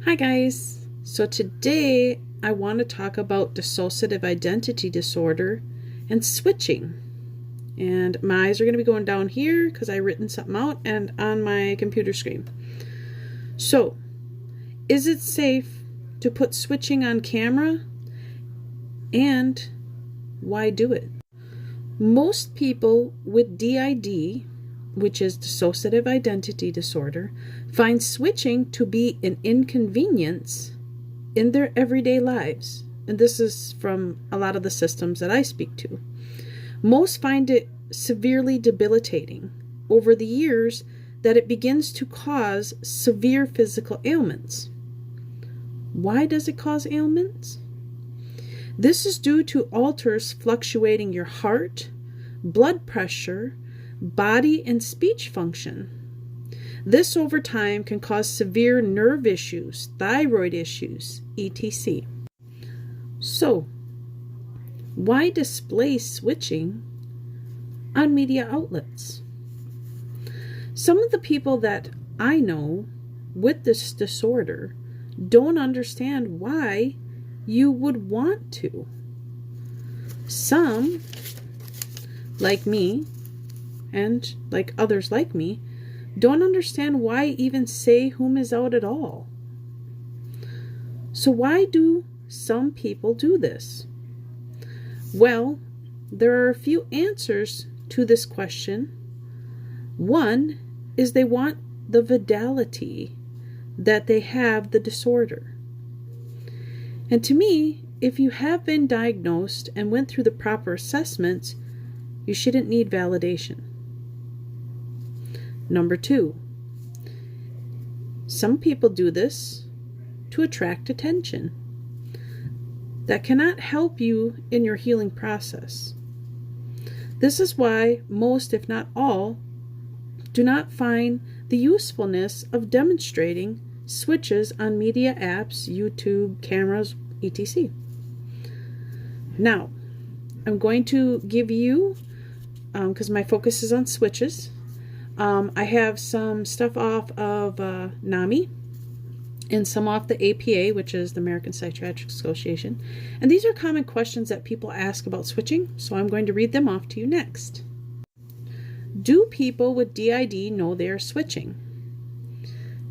Hi guys! So today I want to talk about dissociative identity disorder and switching. And my eyes are going to be going down here because I've written something out and on my computer screen. So, is it safe to put switching on camera? And why do it? Most people with DID, which is dissociative identity disorder, find switching to be an inconvenience in their everyday lives. And this is from a lot of the systems that I speak to. Most find it severely debilitating over the years that it begins to cause severe physical ailments. Why does it cause ailments? This is due to alters fluctuating your heart, blood pressure, body and speech function. This over time can cause severe nerve issues, thyroid issues, etc. So, why display switching on media outlets? Some of the people that I know with this disorder don't understand why you would want to. Some, like me, and like others like me, don't understand why even say whom is out at all. So why do some people do this? Well, there are a few answers to this question. One is they want the validity that they have the disorder. And to me, if you have been diagnosed and went through the proper assessments, you shouldn't need validation. Number two, some people do this to attract attention. That cannot help you in your healing process. This is why most, if not all, do not find the usefulness of demonstrating switches on media apps, YouTube, cameras, etc. Now, I'm going to give you, because my focus is on switches, I have some stuff off of NAMI and some off the APA, which is the American Psychiatric Association. And these are common questions that people ask about switching, so I'm going to read them off to you next. Do people with DID know they are switching?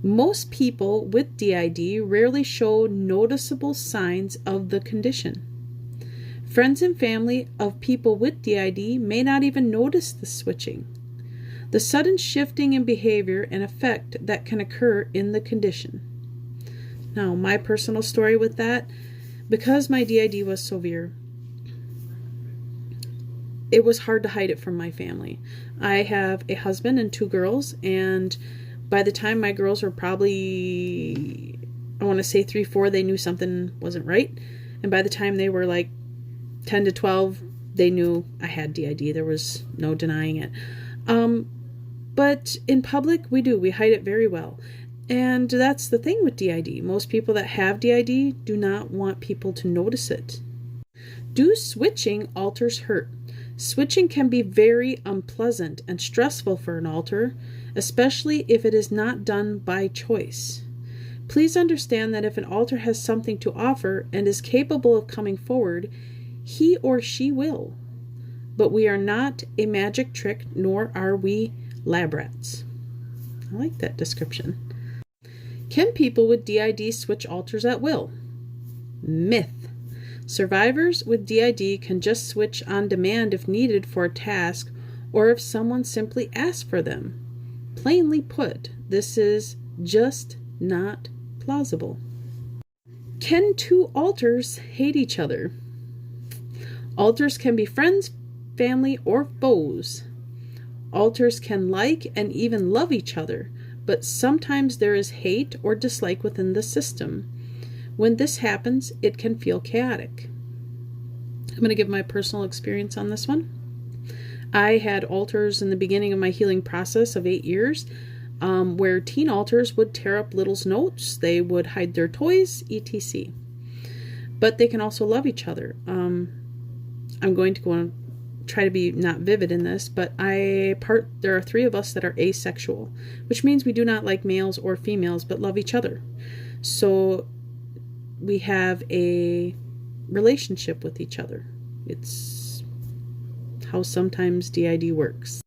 Most people with DID rarely show noticeable signs of the condition. Friends and family of people with DID may not even notice the switching, the sudden shifting in behavior and effect that can occur in the condition. Now, my personal story with that, because my DID was severe, it was hard to hide it from my family. I have a husband and two girls, and by the time my girls were probably, I want to say 3, 4, they knew something wasn't right. And by the time they were like 10 to 12, they knew I had DID. There was no denying it. But in public, we hide it very well. And that's the thing with DID. Most people that have DID do not want people to notice it. Do switching alters hurt? Switching can be very unpleasant and stressful for an alter, especially if it is not done by choice. Please understand that if an alter has something to offer and is capable of coming forward, he or she will. But we are not a magic trick, nor are we lab rats. I like that description. Can people with DID switch alters at will? Myth. Survivors with DID can just switch on demand if needed for a task or if someone simply asks for them. Plainly put, this is just not plausible. Can two alters hate each other? Alters can be friends, family, or foes. Alters can like and even love each other, but sometimes there is hate or dislike within the system. When this happens, it can feel chaotic. I'm going to give my personal experience on this one. I had alters in the beginning of my healing process of 8 years, where teen alters would tear up little's notes, they would hide their toys, etc. But they can also love each other. I'm going to go try to be not vivid in this, but there are 3 of us that are asexual, which means we do not like males or females, but love each other. So we have a relationship with each other. It's how sometimes DID works.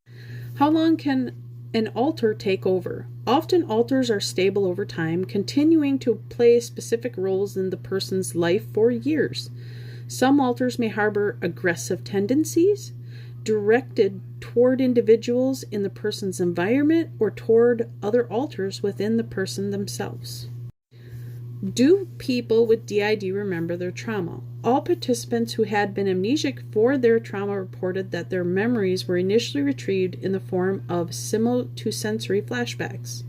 How long can an alter take over? Often alters are stable over time, continuing to play specific roles in the person's life for years. Some alters may harbor aggressive tendencies directed toward individuals in the person's environment or toward other alters within the person themselves. Do people with DID remember their trauma? All participants who had been amnesic for their trauma reported that their memories were initially retrieved in the form of simultaneously flashbacks.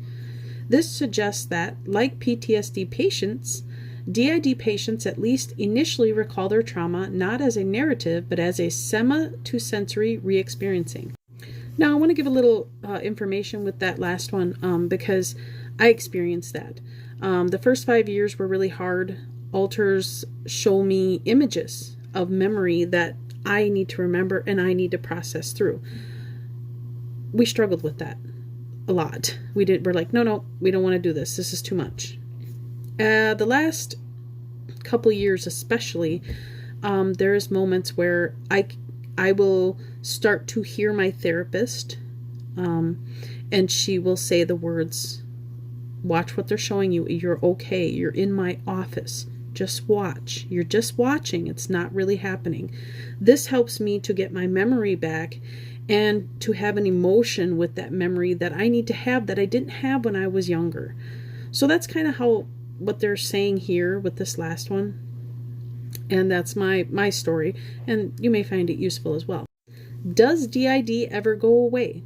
This suggests that, like PTSD patients, DID patients at least initially recall their trauma not as a narrative, but as a semi-to-sensory re-experiencing. Now, I want to give a little information with that last one because I experienced that. The first 5 years were really hard. Alters show me images of memory that I need to remember and I need to process through. We struggled with that a lot. We're like, no, we don't want to do this. This is too much. The last couple years especially, there's moments where I will start to hear my therapist, and she will say the words, watch what they're showing you. You're okay. You're in my office. Just watch. You're just watching. It's not really happening. This helps me to get my memory back and to have an emotion with that memory that I need to have that I didn't have when I was younger. So that's kind of what they're saying here with this last one. And that's my story. And you may find it useful as well. Does DID ever go away?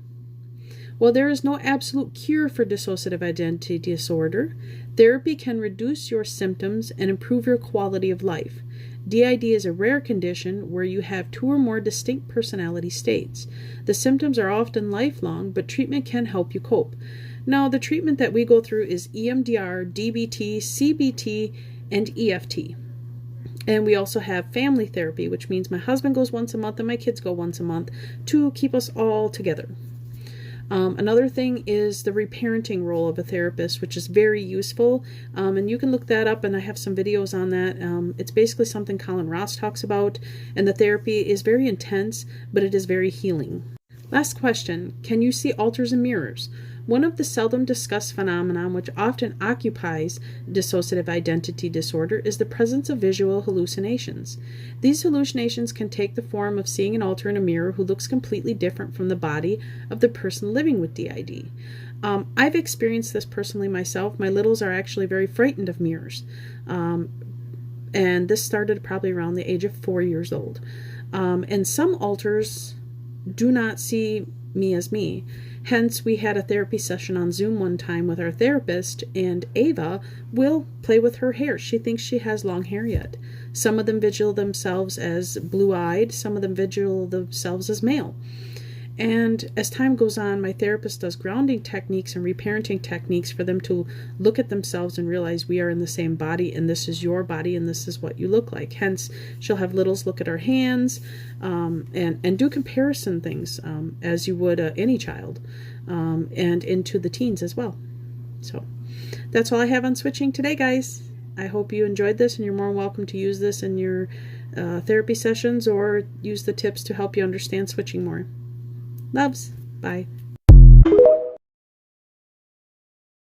While there is no absolute cure for dissociative identity disorder, therapy can reduce your symptoms and improve your quality of life. DID is a rare condition where you have 2 or more distinct personality states. The symptoms are often lifelong, but treatment can help you cope. Now, the treatment that we go through is EMDR, DBT, CBT, and EFT. And we also have family therapy, which means my husband goes once a month and my kids go once a month to keep us all together. Another thing is the reparenting role of a therapist, which is very useful, and you can look that up, and I have some videos on that. It's basically something Colin Ross talks about, and the therapy is very intense, but it is very healing. Last question, can you see alters in mirrors? One of the seldom discussed phenomenon which often occupies dissociative identity disorder is the presence of visual hallucinations. These hallucinations can take the form of seeing an alter in a mirror who looks completely different from the body of the person living with DID. I've experienced this personally myself. My littles are actually very frightened of mirrors. And this started probably around the age of 4 years old. And some alters do not see me as me. Hence, we had a therapy session on Zoom one time with our therapist, and Ava will play with her hair. She thinks she has long hair yet. Some of them visual themselves as blue-eyed, some of them visual themselves as male. And as time goes on, my therapist does grounding techniques and reparenting techniques for them to look at themselves and realize we are in the same body, and this is your body, and this is what you look like. Hence, she'll have littles look at our hands and do comparison things as you would any child, and into the teens as well. So that's all I have on switching today, guys. I hope you enjoyed this, and you're more welcome to use this in your therapy sessions or use the tips to help you understand switching more. Loves. Bye.